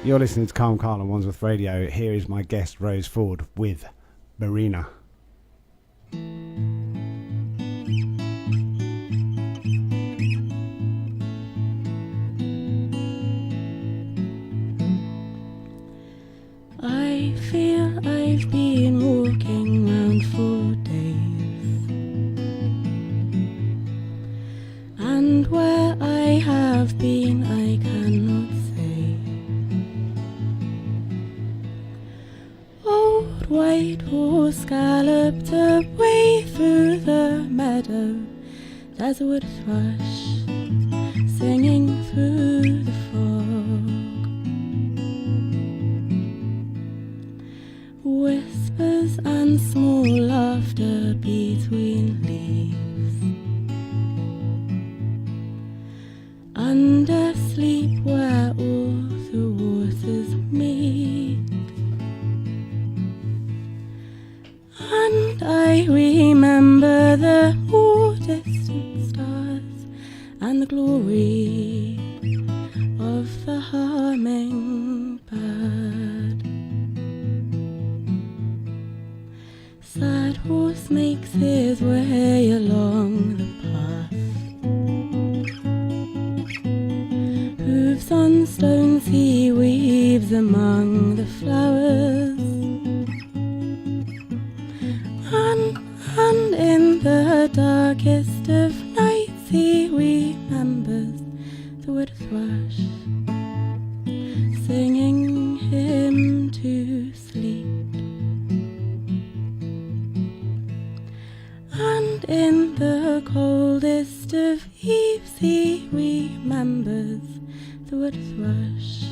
You're listening to Carl on Wandsworth Radio. Here is my guest, Rose Ford, with Marina. I feel I've been walking round for days, and where I have been I cannot say. Old white horse galloped away through the meadow. There's a wood thrush singing through the fog. Whispers and small laughter between leaves. Under sleep where all the waters meet. And I remember the more distant stars and the glory of the hummingbird. Sad horse makes his way along the path. Hooves on stones he weaves among the flowers. And in the darkest of nights he remembers the wood thrush singing him to sleep. And in the coldest of eves he remembers the wood thrush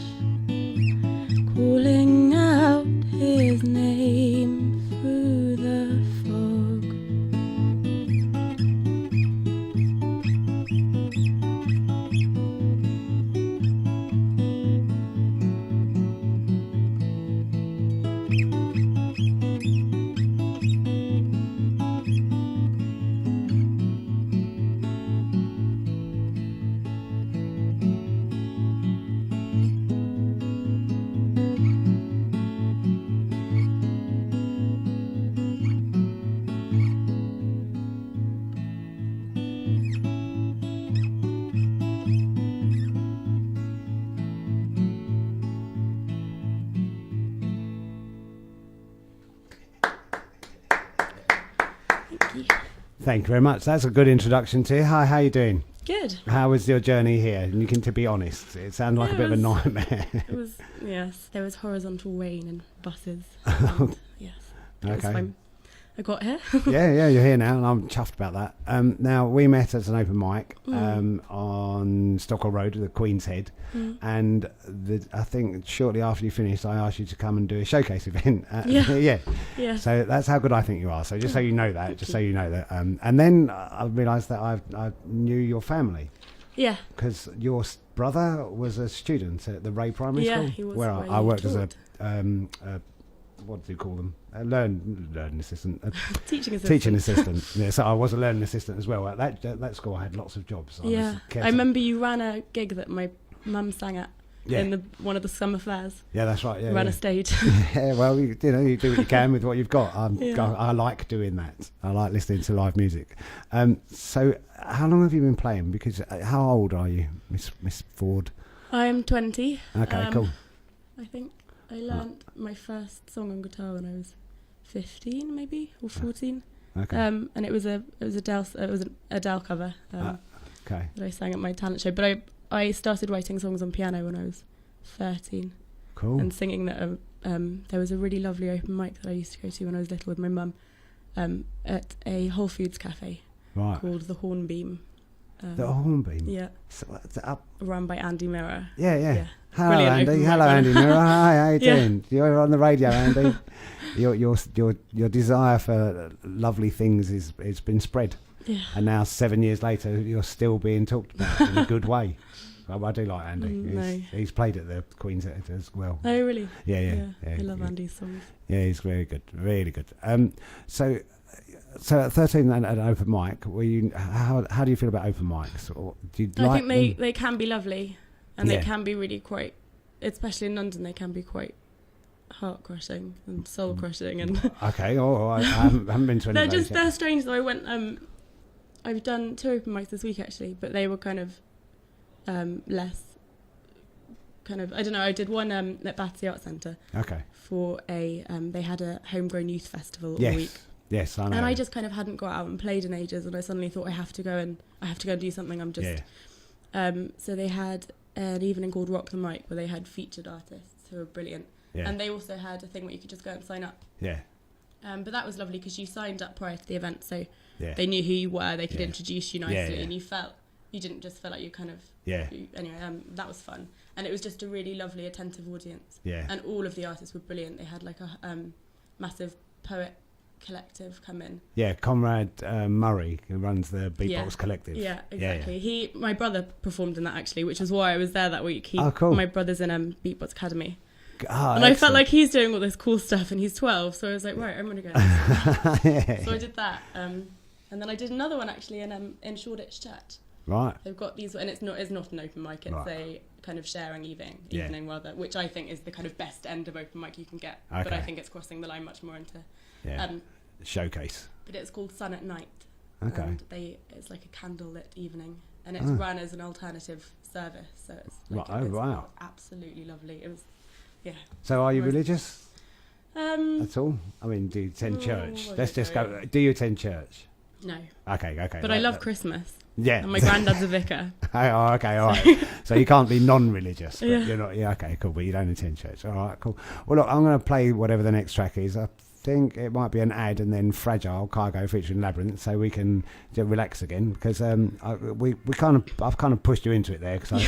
calling out his name through the fog. Thank you very much. That's a good introduction to you. Hi, how are you doing? Good. How was your journey here? And you can, to be honest, it sounded like a bit of a nightmare. It was, yes, there was horizontal rain and buses. And, yes, it was fine. I got here. yeah, you're here now, and I'm chuffed about that. Now, we met at an open mic on Stockwell Road, the Queen's Head, and I think shortly after you finished, I asked you to come and do a showcase event. Yeah. So that's how good I think you are. So just so you know that, and then I realised that I knew your family. Yeah. Because your brother was a student at the Ray Primary School. Yeah, he was. Where I worked as a what do you call them? A learning assistant. Teaching assistant. Yeah, so I was a learning assistant as well. At that school, I had lots of jobs. I remember you ran a gig that my mum sang at in one of the summer fairs. Yeah, that's right. Yeah, ran a stage. Yeah, well, you do what you can with what you've got. I like doing that. I like listening to live music. So, how long have you been playing? Because how old are you, Miss Ford? I am 20. Okay, cool. I think I learned my first song on guitar when I was 15, maybe, or 14. Okay. And it was an Adele cover. Okay. That I sang at my talent show. But I started writing songs on piano when I was 13. Cool. And singing that. There was a really lovely open mic that I used to go to when I was little with my mum, at a Whole Foods cafe called the Hornbeam. The Hornbeam. Yeah. So it's up. Run by Andy Mirror. Yeah. Hello, Andy. Hello, Andy Mirror. Hi, how you doing? You're on the radio, Andy. Your desire for lovely things it's been spread. Yeah. And now 7 years later, you're still being talked about in a good way. I do like Andy. He's played at the Queen's Head as well. Oh, really? Yeah. I love Andy's songs. Yeah, he's very good, really good. So at 13 at an open mic, how do you feel about open mics? Or do you I think they can be lovely, and they can be really quite especially in London, they can be quite heart crushing and soul crushing. And okay, I haven't been to any of those yet. They're strange though. I went. I've done 2 open mics this week actually, but they were kind of less. Kind of, I don't know. I did one at Battersea Arts Centre. Okay. For a they had a homegrown youth festival yes. all week. Yes, I know. And I just kind of hadn't got out and played in ages, and I suddenly thought I have to go and do something. I'm just. Yeah. So they had an evening called Rock the Mic where they had featured artists who were brilliant. Yeah. And they also had a thing where you could just go and sign up. Yeah. But that was lovely because you signed up prior to the event, so they knew who you were. They could introduce you nicely, and you didn't just feel like you kind of. Yeah. Anyway, that was fun, and it was just a really lovely, attentive audience. Yeah. And all of the artists were brilliant. They had like a massive poet collective come in. Yeah, Conrad Murray, who runs the Beatbox Collective. Yeah, exactly. Yeah. My brother performed in that actually, which is why I was there that week. Cool. My brother's in Beatbox Academy. And excellent. I felt like he's doing all this cool stuff and he's 12, so I was like, right, I'm going to go. So I did that. And then I did another one actually in Shoreditch Church. Right. They've got these, and it's not an open mic, it's a kind of sharing evening rather, which I think is the kind of best end of open mic you can get. Okay. But I think it's crossing the line much more into showcase. But it's called Sun at Night. Okay. And it's like a candlelit evening, and it's run as an alternative service, so it's like wow, absolutely lovely. It was, yeah. So are you religious at all? I mean, do you attend church? Let's just go. Do you attend church? No. Okay. But I love Christmas. Yeah. And my granddad's a vicar. Oh, okay, all right. So you can't be non-religious, but you're not. Yeah, okay, cool. But you don't attend church. All right, cool. Well, look, I'm going to play whatever the next track is. I think it might be an ad and then Fragile Cargo featuring Labyrinth, so we can relax again because I've kind of pushed you into it there because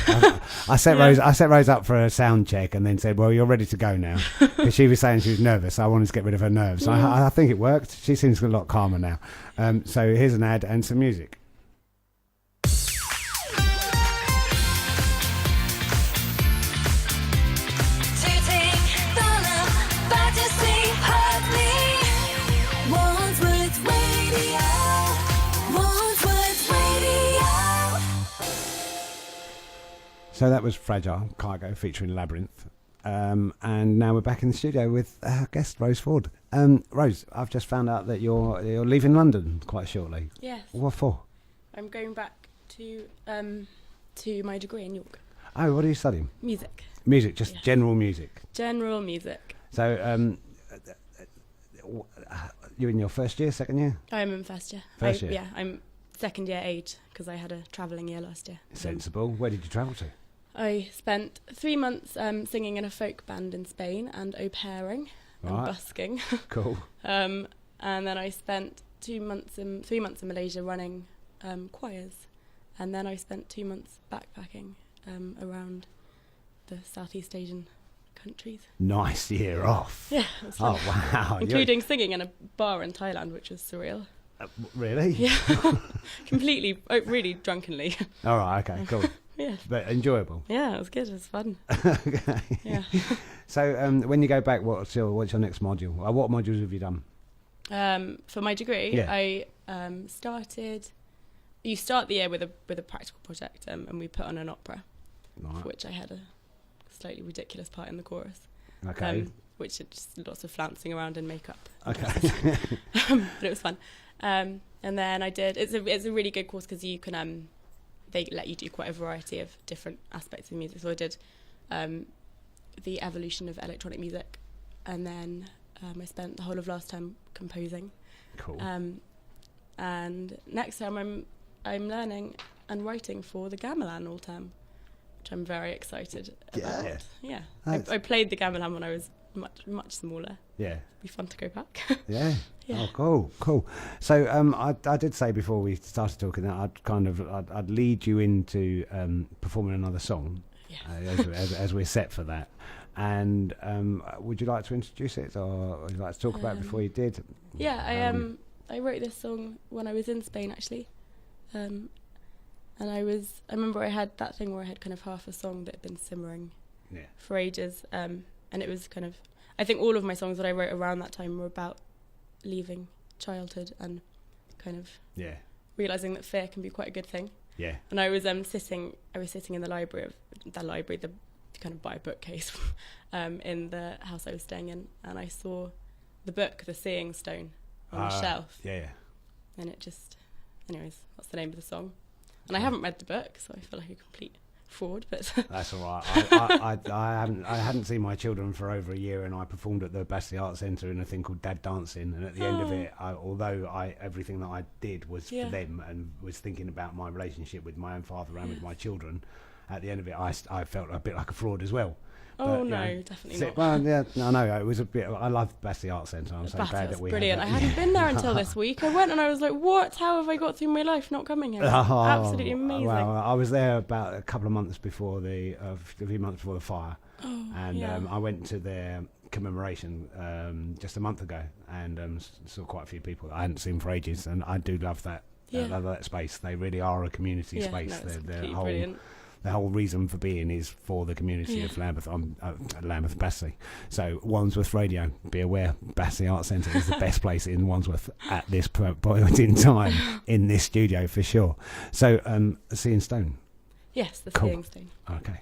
I set Rose up for a sound check and then said, well, you're ready to go now, because she was saying she was nervous, so I wanted to get rid of her nerves. So I think it worked. She seems a lot calmer now. So here's an ad and some music. So that was Fragile Cargo featuring Labyrinth. And now we're back in the studio with our guest, Rose Ford. Rose, I've just found out that you're leaving London quite shortly. Yes. What for? I'm going back to my degree in York. Oh, what are you studying? Music. Music, just general music? General music. So you're in your first year, second year? I'm in first year. First year? Yeah, I'm second year age because I had a travelling year last year. Sensible. Where did you travel to? I spent 3 months singing in a folk band in Spain and au pairing and busking. Cool. And then I spent 3 months in Malaysia running choirs, and then I spent 2 months backpacking around the Southeast Asian countries. Nice year off. Yeah. It was fun. Oh wow! Including singing in a bar in Thailand, which was surreal. Really? Yeah. Completely, really drunkenly. All right. Okay. Cool. Yeah. But enjoyable. Yeah, it was good. It was fun. Okay. Yeah. So when you go back, what's your next module? What modules have you done? For my degree, I started. You start the year with a practical project, and we put on an opera, for which I had a slightly ridiculous part in the chorus. Okay. Which is just lots of flouncing around in makeup. Okay. But it was fun. And then I did. It's a really good course because you can they let you do quite a variety of different aspects of music. So I did the evolution of electronic music, and then I spent the whole of last term composing. Cool. And next term I'm learning and writing for the gamelan all term, which I'm very excited about. Yeah. I played the gamelan when I was much smaller. Yeah. It'd be fun to go back. Yeah. Yeah. Oh, cool. So I did say before we started talking that I'd lead you into performing another song, as we're set for that. And would you like to introduce it, or would you like to talk about it before you did? Yeah, I wrote this song when I was in Spain actually, and I remember I had that thing where I had kind of half a song that had been simmering for ages, and it was kind of, I think all of my songs that I wrote around that time were about leaving childhood and kind of realising that fear can be quite a good thing. Yeah. And I was sitting in the library, the kind of buy a bookcase in the house I was staying in, and I saw the book, The Seeing Stone, on the shelf. Yeah. And it just, anyways, that's the name of the song. And I haven't read the book, so I feel like a complete fraud. But that's all right. I hadn't seen my children for over a year, and I performed at the Battersea Arts Centre in a thing called Dad Dancing. And at the end of it, although everything that I did was for them and was thinking about my relationship with my own father and with my children, at the end of it, I felt a bit like a fraud as well. Oh, no, definitely not. Well, yeah, no, it was a bit. I love Battersea Arts Centre. I'm so glad that we. Brilliant. I hadn't been there until this week. I went and I was like, "What? How have I got through my life not coming here?" Absolutely amazing. Well, I was there about a couple of months before a few months before the fire, I went to their commemoration just a month ago, and saw quite a few people that I hadn't seen for ages, and I do love that. I love that space. They really are a community space. No, they're brilliant. The whole reason for being is for the community of Lambeth, Lambeth Battersea. So Wandsworth Radio, be aware, Battersea Arts Centre is the best place in Wandsworth at this point in time in this studio for sure. So Seeing Stone. Yes, the cool. Seeing Stone. Okay.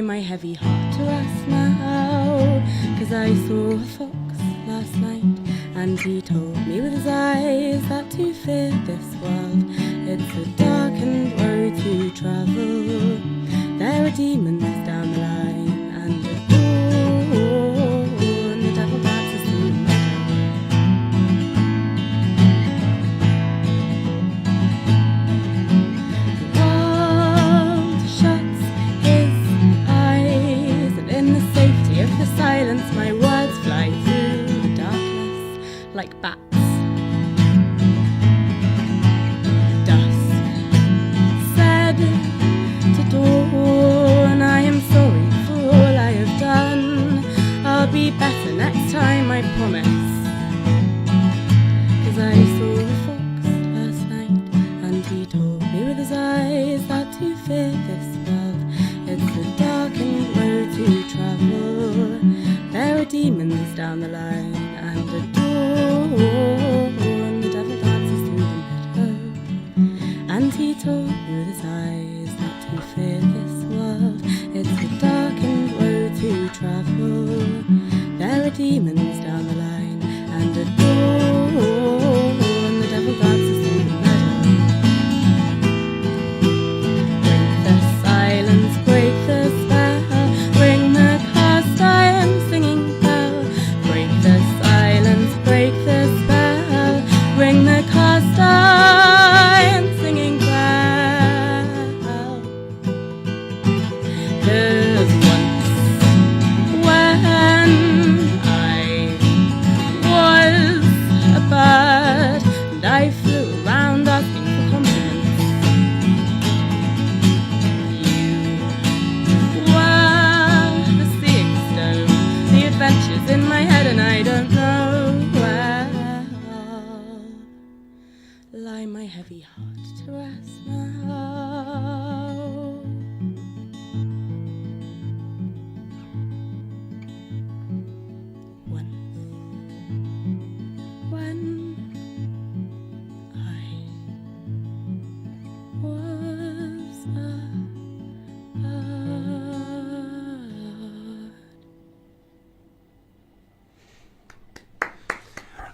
My heavy heart to rest now, 'cause I saw a fox last night, and he told me with his eyes that to fear this world, it's a darkened road to travel. There are demons down the line, and a dawn, the devil dances through the meadow. The world shuts his eyes, and in the safety of the silence, my words fly through the darkness like bats. Dusk said to dawn, I am sorry for all I have done. I'll be better next time, I promise. 'Cause I saw a fox last night, and he told me with his eyes that to fear this world, it's a darkened road to travel. There are demons down the line, and a dawn, the devil dances through the meadow. And he told me with his eyes that to fear this world, it's a darkened road to travel. There are demons down the line, and a dawn, the devil dances through the meadow. Break the silence, break the spell, ring the cast iron singing bell. Break the silence, break the spell, ring the cast iron singing bell. 'Cause once when I was a bird, and I flew around asking for compliments, you were the seeing stone, the adventures in my head, and I don't know where lie my heavy heart to rest now. Once when I was a bird.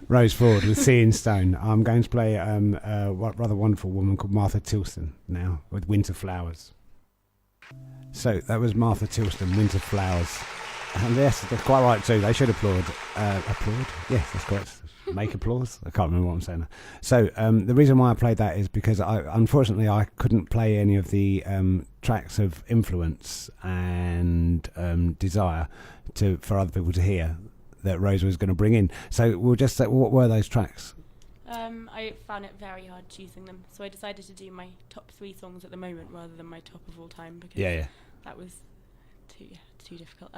Rose Ford with Seeing Stone. I'm going to play a rather wonderful woman called Martha Tilston now with Winter Flowers. So that was Martha Tilston, Winter Flowers. And yes, they're quite right too. They should applaud. Applaud? Yes, that's correct. Make applause. I can't remember what I'm saying now. So the reason why I played that is because unfortunately I couldn't play any of the tracks of Influence and Desire for other people to hear that Rose was going to bring in. So we'll just say, what were those tracks? I found it very hard choosing them, so I decided to do my top 3 songs at the moment rather than my top of all time, because that was too difficult.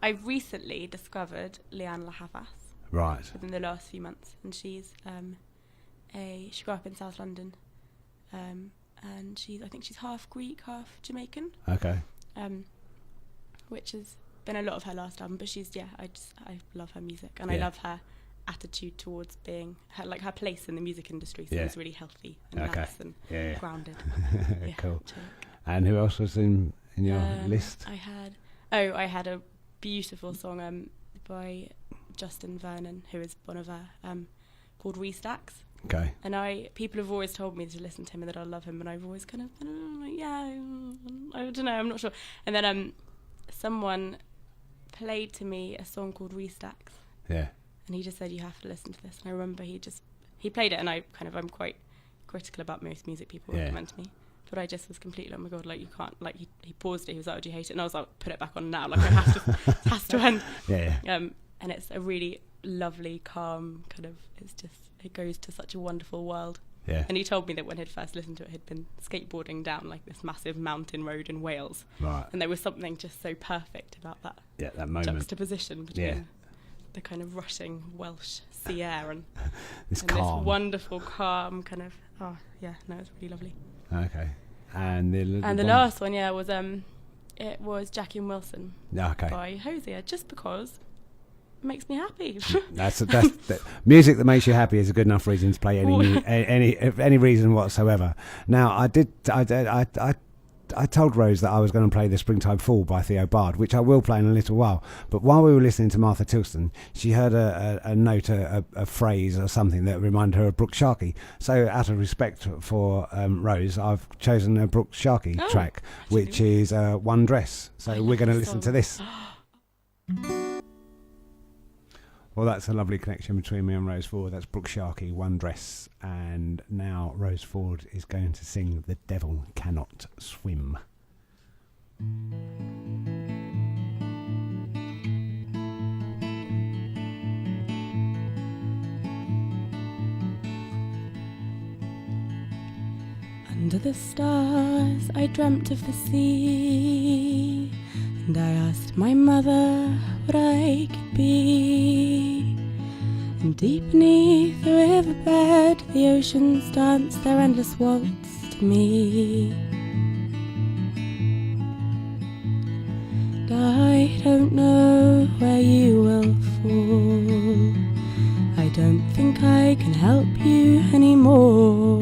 I recently discovered Lianne La Havas. Right. Within the last few months, and she's she grew up in South London, and I think she's half Greek, half Jamaican. Okay. Which has been a lot of her last album, but I love her music, and I love her attitude towards being her place in the music industry seems really healthy and nice and grounded. Cool. And who else was in your list? I had a beautiful song by Justin Vernon, who is Bon Iver, called Restacks. Okay. And people have always told me to listen to him and that I love him, and I've always kind of I don't know, I'm not sure. And then someone played to me a song called Restacks. Yeah. And he just said, you have to listen to this. And I remember he played it, and I'm quite critical about most music people recommend to me. But I just was completely, oh my God, you can't, he paused it, he was like, oh, do you hate it? And I was like, put it back on now, I have to, it has to end. Yeah. And it's a really lovely, calm it goes to such a wonderful world. Yeah. And he told me that when he'd first listened to it, he'd been skateboarding down this massive mountain road in Wales. Right. And there was something just so perfect about that. Yeah, that moment. Juxtaposition between the kind of rushing Welsh sea air and this this wonderful, calm kind of, it's really lovely. Okay. And the last one, was it was Jackie and Wilson by Hosier, just because it makes me happy. That's music that makes you happy is a good enough reason to play any reason whatsoever. Now I told Rose that I was going to play The Springtime Fool by Theo Bard, which I will play in a little while. But while we were listening to Martha Tilston, she heard a note, a phrase or something that reminded her of Brooke Sharkey. So out of respect for Rose, I've chosen a Brooke Sharkey track, which is One Dress. So we're going to listen to this. Well, that's a lovely connection between me and Rose Ford. That's Brooke Sharkey, One Dress. And now Rose Ford is going to sing The Devil Cannot Swim. Under the stars I dreamt of the sea, and I asked my mother what I could be. And deep beneath the riverbed, the oceans dance their endless waltz to me. And I don't know where you will fall. I don't think I can help you anymore.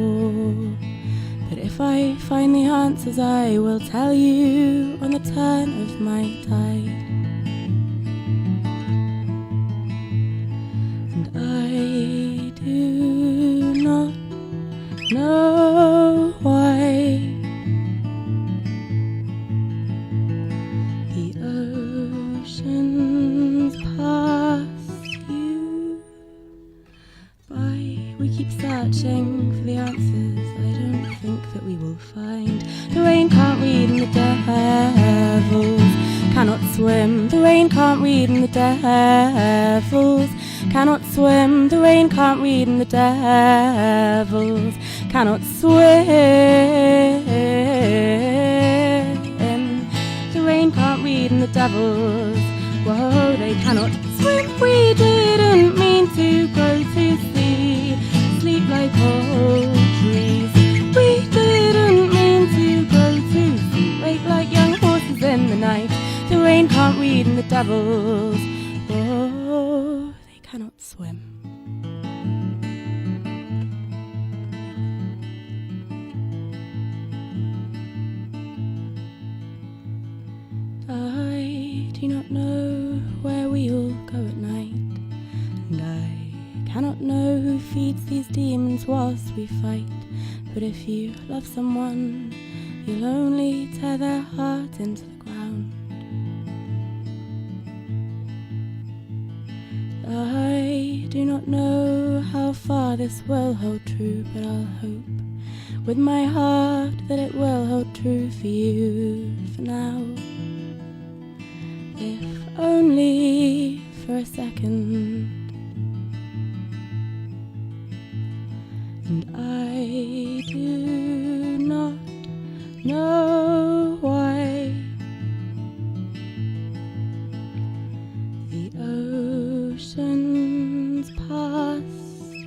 But if I find the answers, I will tell you on the turn of my tide. And I do not know why the oceans pass you by. We keep searching for the answers I don't think that we will find. The rain can't read and the devils cannot swim. The rain can't read and the devils cannot swim. The rain can't read and the devils cannot swim. The rain can't read and the devils, whoa, they cannot swim. We didn't mean to grow to see, sleep like old trees. We didn't mean to grow to see, wake like young horses in the night. The rain can't read and the devils, oh, they cannot swim. I do not know where we all go at night, and I cannot know who feeds these demons whilst we fight. But if you love someone, you'll only tear their heart into the ground. I do not not know how far this will hold true, but I'll hope with my heart that it will hold true for you for now. If only for a second. And I do not know why the oceans past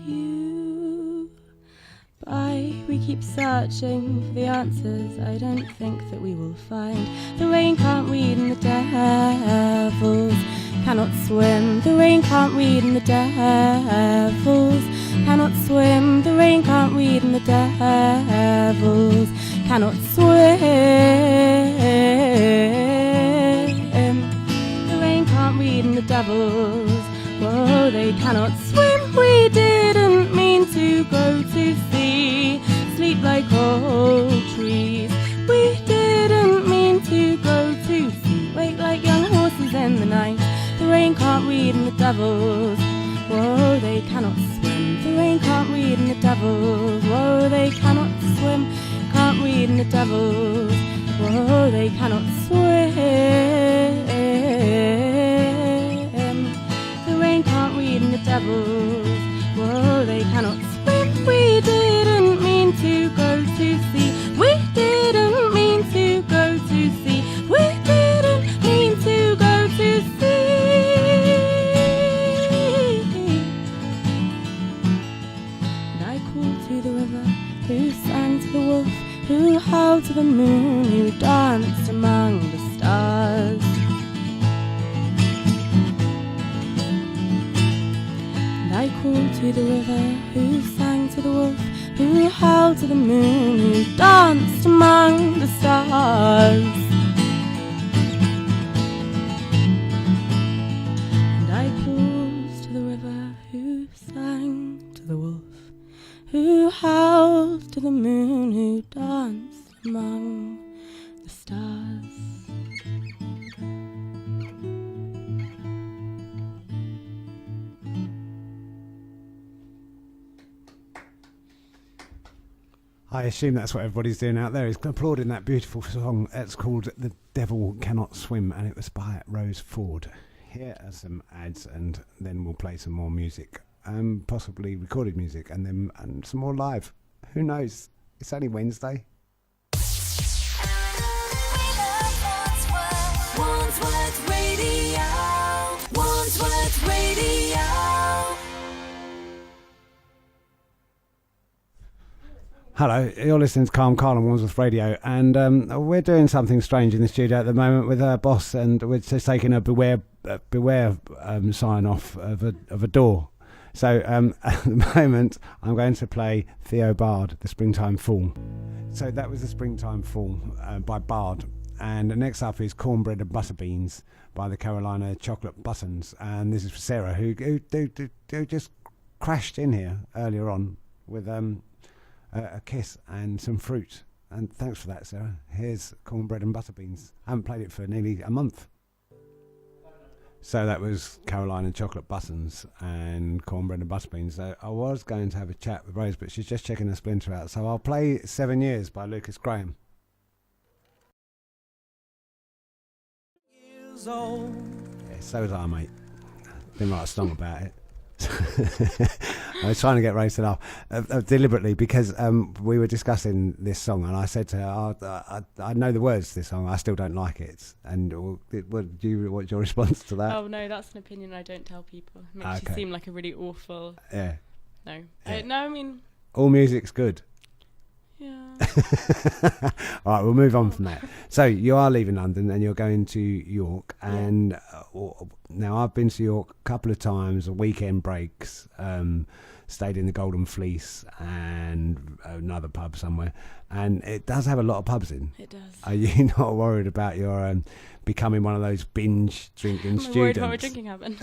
you by. We keep searching for the answers I don't think that we will find. The rain can't read and the devils cannot swim. The rain can't read and the devils cannot swim. The rain can't read and the devils cannot swim. The rain can't read and the devils, whoa, they cannot swim. We didn't mean to go to sea, sleep like old trees. We didn't mean to go to sea, wake like young horses in the night. The rain can't read and the devils, whoa, they cannot swim. The rain can't read and the devils, whoa, they cannot swim. Can't read and the devils, whoa, they cannot swim. The rain can't read and the devils, whoa, they cannot swim. We didn't mean to go to sea. We didn't mean to go to sea. We didn't mean to go to sea. And I called to the river, who sang to the wolf, who howled to the moon, who danced among the stars. And I called to the river, who sang to the wolf, who howled to the moon, who danced among the stars. And I called to the river, who sang to the wolf, who howled to the moon, who danced among the stars. I assume that's what everybody's doing out there, is applauding that beautiful song. It's called The Devil Cannot Swim, and it was by Rose Ford. Here are some ads, and then we'll play some more music, possibly recorded music, and then some more live. Who knows? It's only Wednesday. Wandsworth Radio. Wandsworth Radio. Hello, you're listening to Carl and Wandsworth Radio, and we're doing something strange in the studio at the moment with our boss, and we're just taking a beware sign off of a door. So at the moment, I'm going to play Theo Bard, The Springtime Fool. So that was The Springtime Fool by Bard. And next up is Cornbread and Butter Beans by the Carolina Chocolate Buttons. And this is for Sarah, who just crashed in here earlier on with a kiss and some fruit. And thanks for that, Sarah. Here's Cornbread and Butter Beans. I haven't played it for nearly a month. So that was Carolina Chocolate Buttons and Cornbread and Butter Beans. So I was going to have a chat with Rose, but she's just checking her splinter out. So I'll play 7 Years by Lucas Graham. Years old. Yeah, so was I, mate. Didn't write a song about it. I was trying to get Rose to laugh deliberately, because we were discussing this song, and I said to her, I know the words to this song, I still don't like it. And what's your response to that? Oh no, that's an opinion I don't tell people. It makes you seem like a really awful. Yeah. No. Yeah. I mean, all music's good. Yeah. All right, we'll move on from that. So you are leaving London and you're going to York, and now I've been to York a couple of times, weekend breaks, stayed in the Golden Fleece and another pub somewhere, and it does have a lot of pubs in. It does. Are you not worried about your becoming one of those binge drinking students? I'm worried about my drinking habit.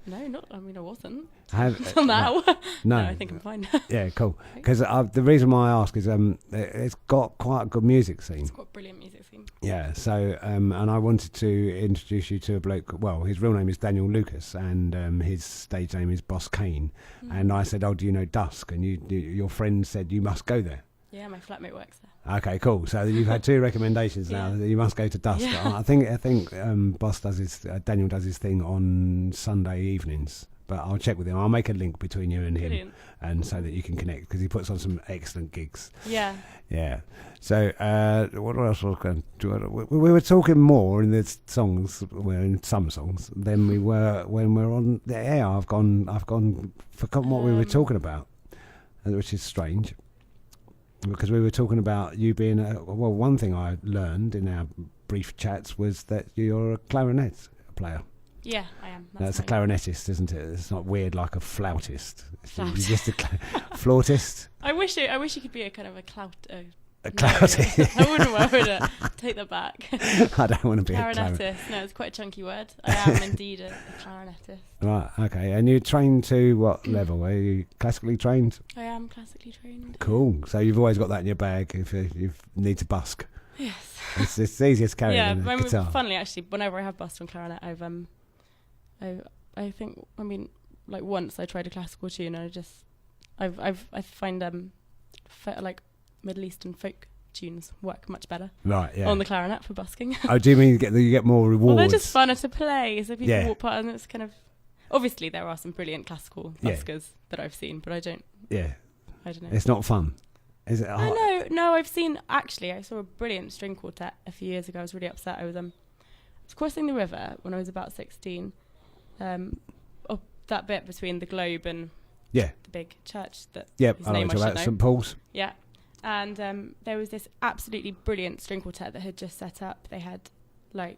No, not. I mean, I wasn't. Until now. No, I think I'm fine. Yeah, cool. Because the reason why I ask is it's got quite a good music scene. It's got a brilliant music scene. Yeah. So and I wanted to introduce you to a bloke. Well, his real name is Daniel Lucas, and his stage name is Boss Kane. And I said, "Oh, do you know Dusk?" And your friend said you must go there. Yeah, my flatmate works there. Okay, cool. So you've had 2 recommendations now. You must go to Dusk. Yeah. I think Boss Daniel does his thing on Sunday evenings. But I'll check with him. I'll make a link between you and him. Brilliant. And so that you can connect, because he puts on some excellent gigs. Yeah. Yeah. So what else was going to do? We were talking more in the songs, well, in some songs, than we were when we're on the air. I've forgotten what we were talking about, which is strange. Because we were talking about you being one thing I learned in our brief chats was that you're a clarinet player. Yeah, I am. That's a clarinetist, isn't it? It's not weird like a flautist. You're just a flautist. I wish you could be a kind of a clout. A clarinetist. I wouldn't want to take that back. I don't want to be a clarinetist. No, it's quite a chunky word. I am indeed a clarinetist. Right, okay. And you're trained to what level? Are you classically trained? I am classically trained. Cool. So you've always got that in your bag if you need to busk. Yes. It's easier to carry than a guitar. Funnily, actually, whenever I have busked on clarinet, I think, I mean, like once I tried a classical tune and I find like Middle Eastern folk tunes work much better. Right, yeah. On the clarinet for busking. Oh, do you mean you get more rewards? Well, they're just funner to play, so people walk past and it's kind of... Obviously, there are some brilliant classical buskers that I've seen, but I don't... Yeah. I don't know. It's not fun. Is it? No, I saw a brilliant string quartet a few years ago. I was really upset. I was crossing the river when I was about 16. Up that bit between the Globe and the big church that whose name I should know. St Paul's. Yeah, and there was this absolutely brilliant string quartet that had just set up. They had it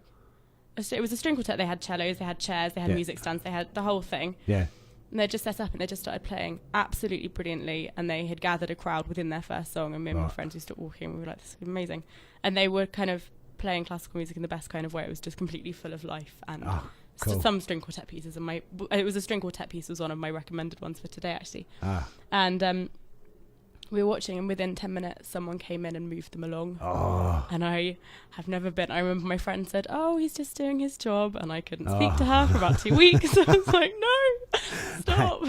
was a string quartet. They had cellos, they had chairs, they had music stands, they had the whole thing. Yeah. And they just set up and they just started playing absolutely brilliantly, and they had gathered a crowd within their first song, and me and my friends used to walk in, we were like, this is amazing. And they were kind of playing classical music in the best kind of way. It was just completely full of life and cool. Some string quartet pieces, and it was a string quartet piece was one of my recommended ones for today actually. And we were watching, and within 10 minutes someone came in and moved them along. And I remember my friend said, oh, he's just doing his job, and I couldn't speak to her for about 2 weeks. I was like, no, stop.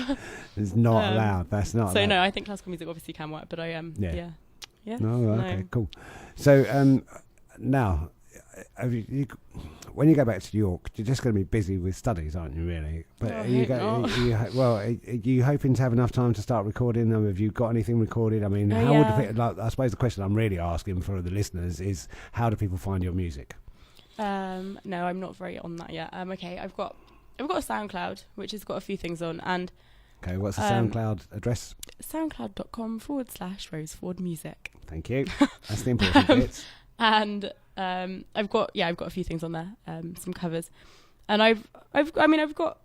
It's not allowed. That's not allowed. No, I think classical music obviously can work, but I yeah. Okay, cool. So now when you go back to York, you're just going to be busy with studies, aren't you, really? But are you hoping to have enough time to start recording them? Have you got anything recorded? I mean, how would I suppose the question I'm really asking for the listeners is, how do people find your music? No, I'm not very on that yet. Okay, I've got a SoundCloud, which has got a few things on, and okay, what's the SoundCloud address? soundcloud.com/Roseford Music. Thank you. That's the important bits. And I've got a few things on there, some covers, and I've got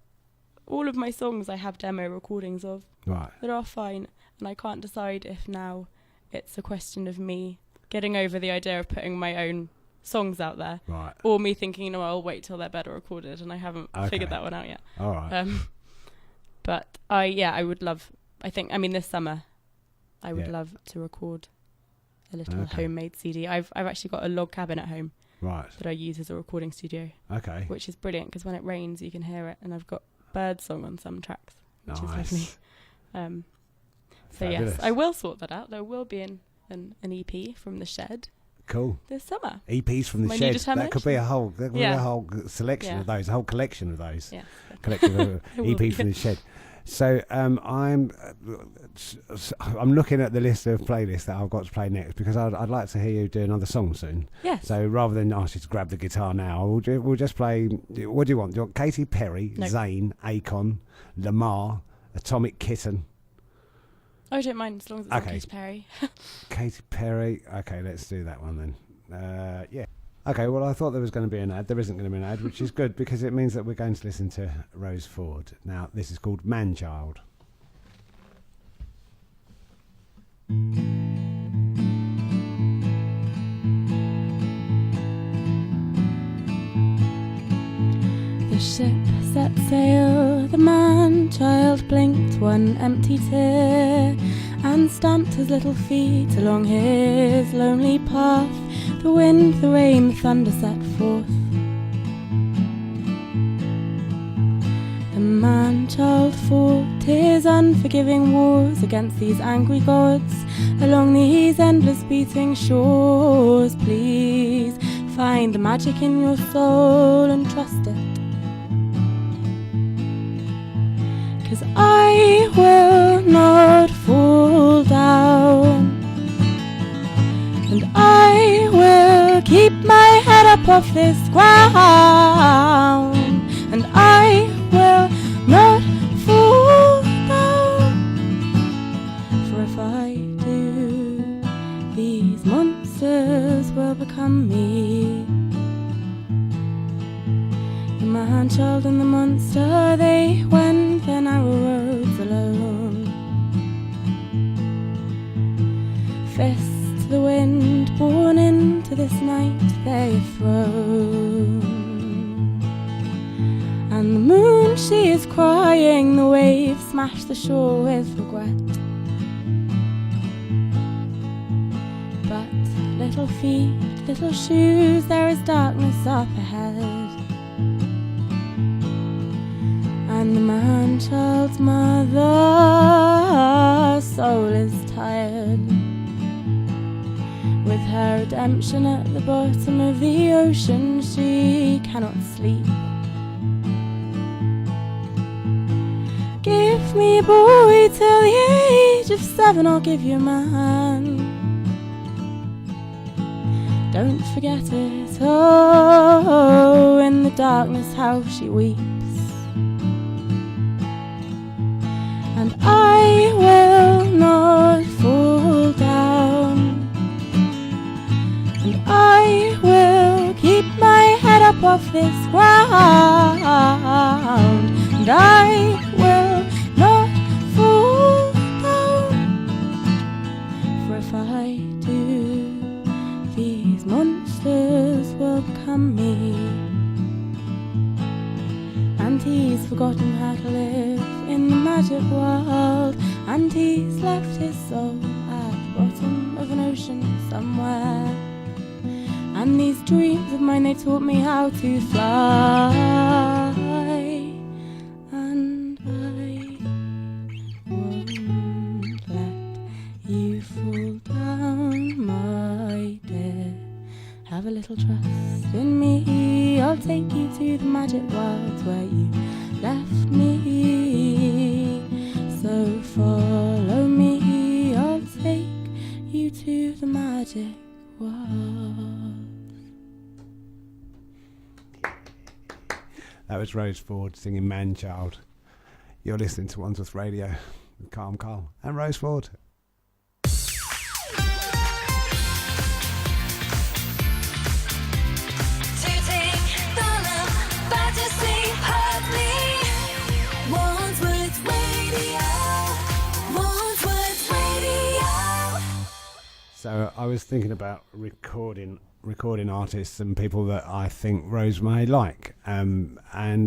all of my songs I have demo recordings of that are fine, and I can't decide if now it's a question of me getting over the idea of putting my own songs out there, or me thinking, I'll wait till they're better recorded, and I haven't figured that one out yet. All right. But I would love. This summer, I would love to record a little homemade CD. I've actually got a log cabin at home that I use as a recording studio. Okay. Which is brilliant because when it rains you can hear it, and I've got birdsong on some tracks, which is lovely. So yes, I will sort that out. There will be an EP from the Shed. Cool. This summer. EPs from the Shed. That could be a whole selection of those, a whole collection of those. Yeah. Collection of EPs from the Shed. So I'm looking at the list of playlists that I've got to play next, because I'd like to hear you do another song soon. Yes. So rather than ask you to grab the guitar now, we'll just play. What do you want? Do you want Katy Perry, Zayn, Akon, Lamar, Atomic Kitten? I don't mind as long as it's Katy Perry. Katy Perry. Okay, let's do that one then. Yeah. Okay, well, I thought there was going to be an ad. There isn't going to be an ad, which is good, because it means that we're going to listen to Rose Ford. Now, this is called Manchild. The ship set sail, the man-child blinked one empty tear and stamped his little feet along his lonely path. The wind, the rain, the thunder set forth. The man-child fought his unforgiving wars against these angry gods along these endless beating shores. Please find the magic in your soul and trust it, 'cause I will not fall down, and I will keep my head up off this ground, and I will not fall down, for if I do, these monsters will become me. The man-child and the monster, they went their narrow roads alone. Fists to the wind, born into this night they've thrown. And the moon, she is crying, the waves smash the shore with regret. But little feet, little shoes, there is darkness up ahead. And the man-child's mother's soul is tired, with her redemption at the bottom of the ocean, she cannot sleep. Give me a boy till the age of 7, I'll give you a man. Don't forget it, oh, in the darkness how she weeps. And I will not fall down, and I will keep my head up off this ground, and I will not fall down, for if I do, these monsters will become me. And he's forgotten how to live in the magic world, and he's left his soul at the bottom of an ocean somewhere. And these dreams of mine, they taught me how to fly, and I won't let you fall down, my dear. Have a little trust in me, I'll take you to the magic world where you left me. So follow me, I'll take you to the magic world. That was Rose Ford singing Man-Child. You're listening to Wandsworth Radio with Carl and Rose Ford. So I was thinking about recording artists and people that I think Rose may like, and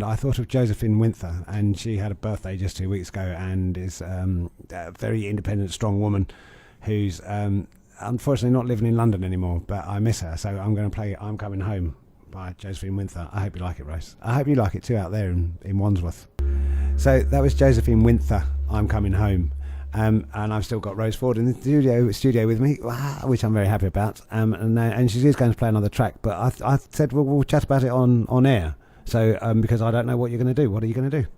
I thought of Josephine Winther, and she had a birthday just 2 weeks ago, and is a very independent, strong woman who's unfortunately not living in London anymore, but I miss her, so I'm going to play I'm Coming Home by Josephine Winther. I hope you like it, Rose. I hope you like it too out there in Wandsworth. So that was Josephine Winther, I'm Coming Home. And I've still got Rose Ford in the studio with me, which I'm very happy about. And she is going to play another track, but I said we'll chat about it on air. So because I don't know what you're going to do. What are you going to do?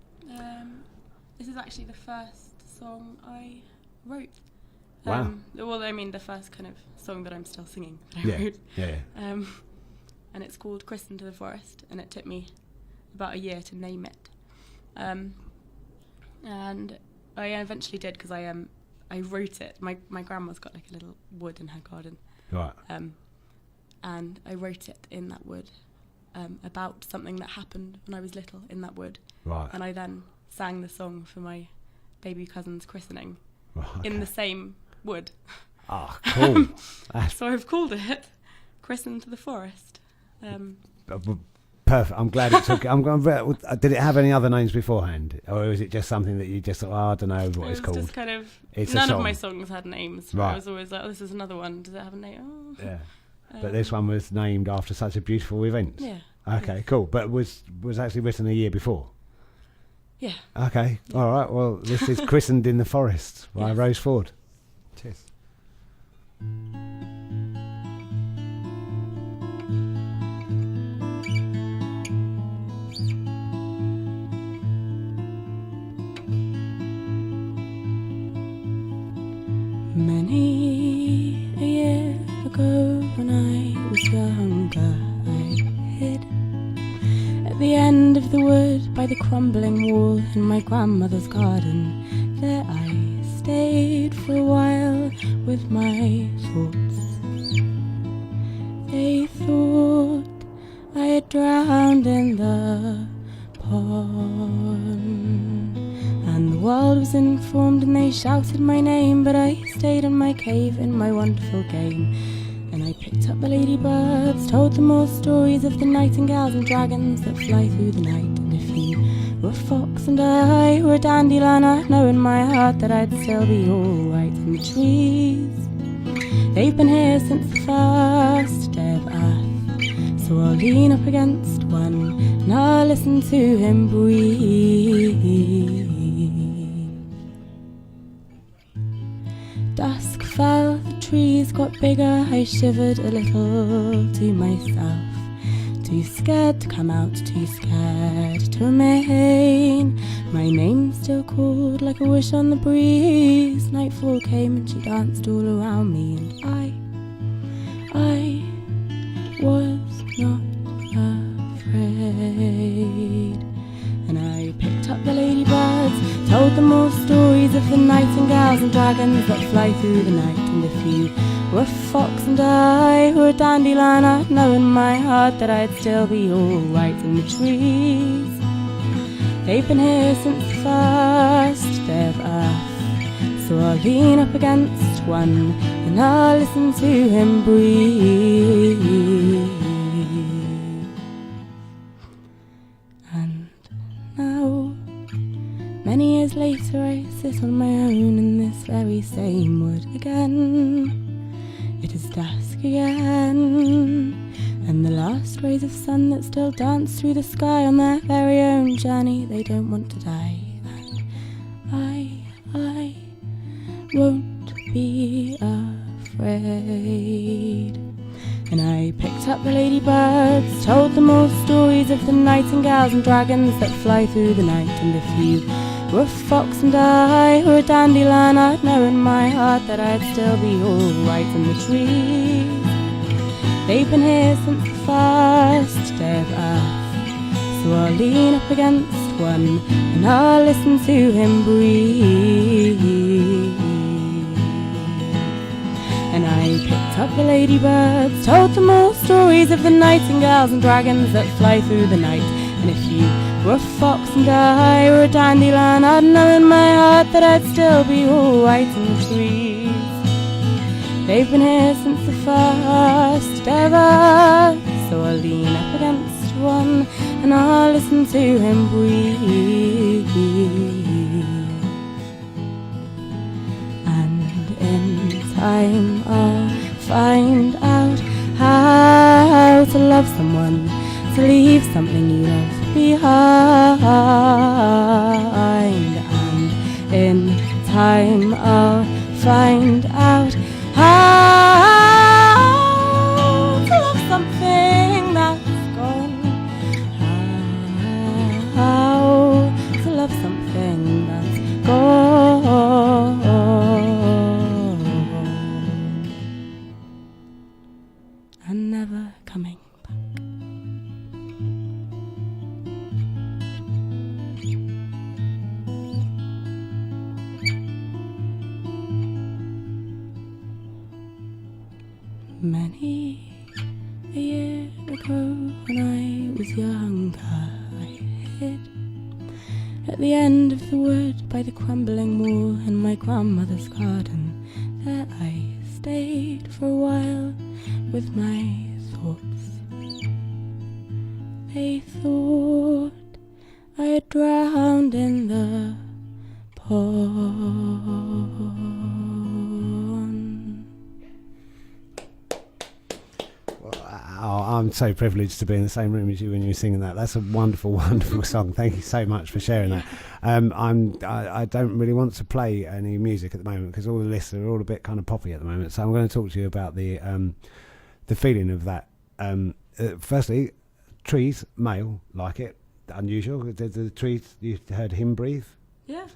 This is actually the first song I wrote. Wow. Well, I mean the first kind of song that I'm still singing that I wrote. Yeah. And it's called "Christen to the Forest," and it took me about a year to name it. And I eventually did, because I wrote it. My grandma's got like a little wood in her garden, Right. And I wrote it in that wood, about something that happened when I was little in that wood. Right. And I then sang the song for my baby cousin's christening, Okay. in the same wood. Ah, cool. So I've called it "Christen to the Forest." Perfect. I'm glad it took. Did it have any other names beforehand, or was it just something that you just thought, I don't know what it's called? Just kind of. None of my songs had names. Right. I was always like, this is another one. Does it have a name? Oh. Yeah. But this one was named after such a beautiful event. Yeah. Okay, cool. But was actually written a year before. Yeah. Okay. All right. Well, this is Christened in the Forest by Rose Ford. Cheers. Many a year ago when I was younger, I hid at the end of the wood by the crumbling wall in my grandmother's garden. There I stayed for a while with my thoughts. They thought I had drowned in the pond, and the world was informed and they shouted my name, but I stayed in my cave in my wonderful game. And I picked up the ladybirds, told them all stories of the nightingales and dragons that fly through the night. And if you were a fox and I were a dandelion, I'd know in my heart that I'd still be alright in the trees. They've been here since the first day of earth, so I'll lean up against one and I'll listen to him breathe. Dusk fell, the trees got bigger, I shivered a little to myself. Too scared to come out, too scared to remain. My name still called like a wish on the breeze. Nightfall came and she danced all around me, and I was not afraid. And I picked up the ladybirds, told them all stories of the nightingales and dragons that fly through the night. And if you were a fox and I were a dandelion, I'd know in my heart that I'd still be alright in the trees. They've been here since the first day of earth, so I'll lean up against one and I'll listen to him breathe. Many years later I sit on my own in this very same wood again. It is dusk again, and the last rays of sun that still dance through the sky on their very own journey, they don't want to die. And I won't be afraid. And I picked up the ladybirds, told them all stories of the nightingales and dragons that fly through the night. And if you were a fox and I were a dandelion, I'd know in my heart that I'd still be alright in the trees. They've been here since the first day of earth, so I'll lean up against one and I'll listen to him breathe. And I picked up the ladybirds, told them all stories of the nightingales and dragons that fly through the night. And if you were a fox and I were a dandelion, I'd know in my heart that I'd still be alright in the trees. They've been here since the first ever, so I'll lean up against one and I'll listen to him breathe. And in time I'll find out how to love someone, to leave something you love behind. And in time I'll find out how to love something that's gone, how to love something that's gone and never coming back. Many a year ago when I was younger, I hid at the end of the wood by the crumbling wall in my grandmother's garden. There I stayed for a while with my thoughts. I thought I had drowned in the pond. Oh, I'm so privileged to be in the same room as you when you were singing that. That's a wonderful, wonderful song. Thank you so much for sharing that. I don't really want to play any music at the moment because all the lists are all a bit kind of poppy at the moment. So I'm going to talk to you about the feeling of that. Firstly, trees, male, like it, unusual. The trees, you heard him breathe. Yeah.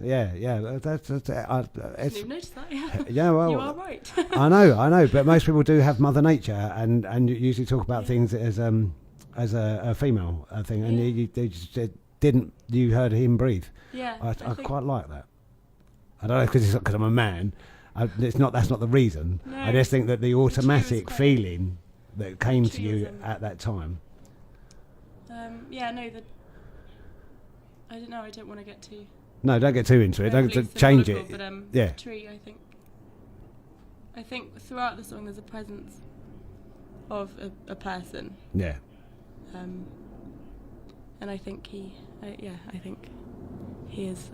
That's I didn't even notice that. Yeah. Yeah, well, you are right. I know, but most people do have Mother Nature, and you usually talk about things as a female thing, and they just didn't. You heard him breathe. Yeah. I quite like that. I don't know because I'm a man. That's not the reason. No, I just think that the automatic feeling that came to you at that time. I don't know. I don't want to get too. No, don't get too into it. Don't change it. But yeah. Tree, I think throughout the song there's a presence of a person. Yeah. And I think I think he is.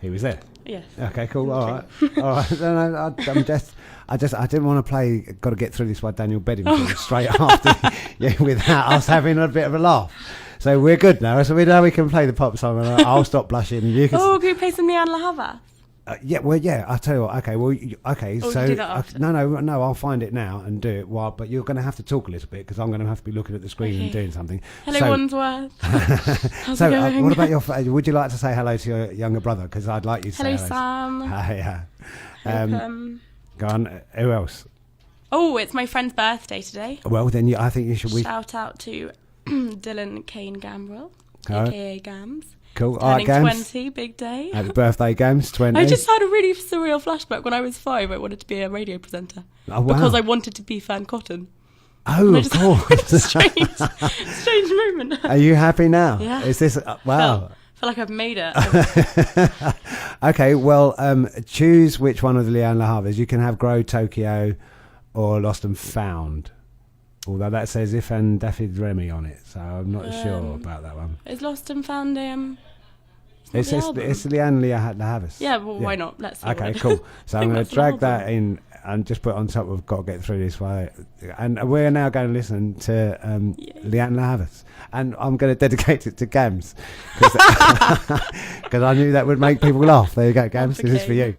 He was there. Yes. Okay, cool. All right. No, I didn't want to play "Got to Get Through This" by Daniel Bedingfield straight after, without us having a bit of a laugh. So we're good now. So we know we can play the pop song, and I'll stop blushing. You can. Can we play some Leanne La Havas? I'll tell you what. Okay, so do that after. No, I'll find it now and do it. But you're going to have to talk a little bit because I'm going to have to be looking at the screen and doing something. Hello, Wandsworth. How's it going? What about your? Would you like to say hello to your younger brother? Because I'd like you to hello, say hello. Sam. Yeah. Go on. Who else? Oh, it's my friend's birthday today. Well, then I think you should. Shout out to Dylan Kane Gambrell, aka Gams. Cool. Turning Gams. 20, big day. Happy birthday, Gams, 20. I just had a really surreal flashback. When I was 5, I wanted to be a radio presenter. Oh, wow. Because I wanted to be Fan Cotton. Oh, of course. strange moment. Are you happy now? Yeah. Is this... wow. Feel like I've made it. Okay, well, choose which one of the Leanne La Havas. You can have Grow Tokyo or Lost and Found. Although that says If and Daffy Remy on it, so I'm not sure about that one. Is Lost and Found it's Leanne La Havas. Yeah, well, why not? Let's see. Okay, cool. So I'm going to drag that in and just put it on top of Got to Get Through This way. And we're now going to listen to Leanne La Havas. And I'm going to dedicate it to Gams because I knew that would make people laugh. There you go, Gams. This is for you.